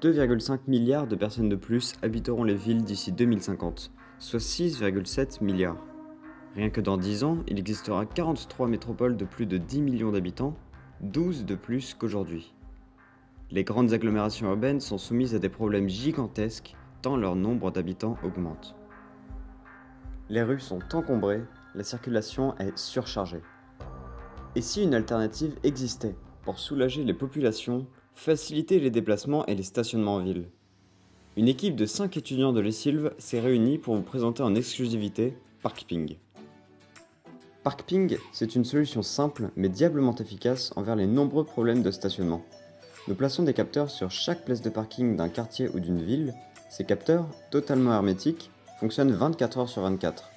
2,5 milliards de personnes de plus habiteront les villes d'ici 2050, soit 6,7 milliards. Rien que dans 10 ans, il existera 43 métropoles de plus de 10 millions d'habitants, 12 de plus qu'aujourd'hui. Les grandes agglomérations urbaines sont soumises à des problèmes gigantesques tant leur nombre d'habitants augmente. Les rues sont encombrées, la circulation est surchargée. Et si une alternative existait pour soulager les populations, faciliter les déplacements et les stationnements en ville? Une équipe de 5 étudiants de l'ESILV s'est réunie pour vous présenter en exclusivité Parkping. Parkping, c'est une solution simple mais diablement efficace envers les nombreux problèmes de stationnement. Nous plaçons des capteurs sur chaque place de parking d'un quartier ou d'une ville. Ces capteurs, totalement hermétiques, fonctionnent 24 heures sur 24.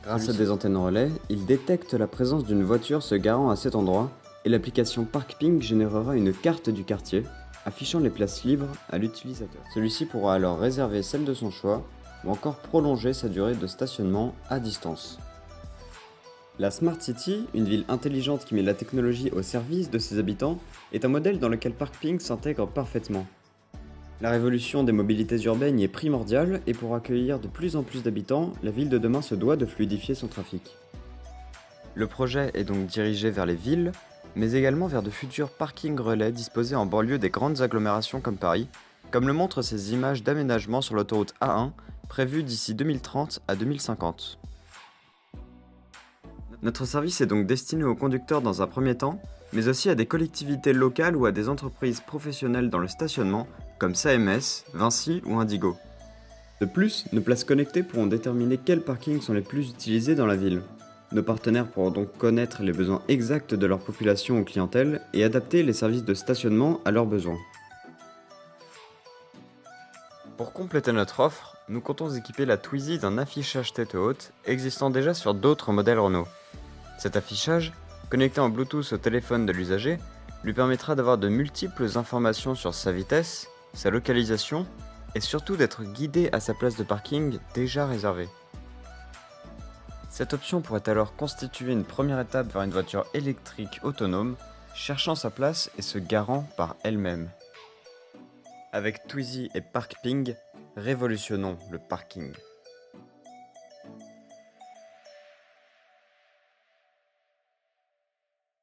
Grâce à des antennes relais, ils détectent la présence d'une voiture se garant à cet endroit et l'application Parkping générera une carte du quartier, affichant les places libres à l'utilisateur. Celui-ci pourra alors réserver celle de son choix ou encore prolonger sa durée de stationnement à distance. La Smart City, une ville intelligente qui met la technologie au service de ses habitants, est un modèle dans lequel Parkping s'intègre parfaitement. La révolution des mobilités urbaines y est primordiale et pour accueillir de plus en plus d'habitants, la ville de demain se doit de fluidifier son trafic. Le projet est donc dirigé vers les villes, mais également vers de futurs parkings relais disposés en banlieue des grandes agglomérations comme Paris, comme le montrent ces images d'aménagement sur l'autoroute A1, prévues d'ici 2030 à 2050. Notre service est donc destiné aux conducteurs dans un premier temps, mais aussi à des collectivités locales ou à des entreprises professionnelles dans le stationnement, comme SAMS, Vinci ou Indigo. De plus, nos places connectées pourront déterminer quels parkings sont les plus utilisés dans la ville. Nos partenaires pourront donc connaître les besoins exacts de leur population ou clientèle et adapter les services de stationnement à leurs besoins. Pour compléter notre offre, nous comptons équiper la Twizy d'un affichage tête haute existant déjà sur d'autres modèles Renault. Cet affichage, connecté en Bluetooth au téléphone de l'usager, lui permettra d'avoir de multiples informations sur sa vitesse, sa localisation et surtout d'être guidé à sa place de parking déjà réservée. Cette option pourrait alors constituer une première étape vers une voiture électrique autonome, cherchant sa place et se garant par elle-même. Avec Twizy et Parkping, révolutionnons le parking.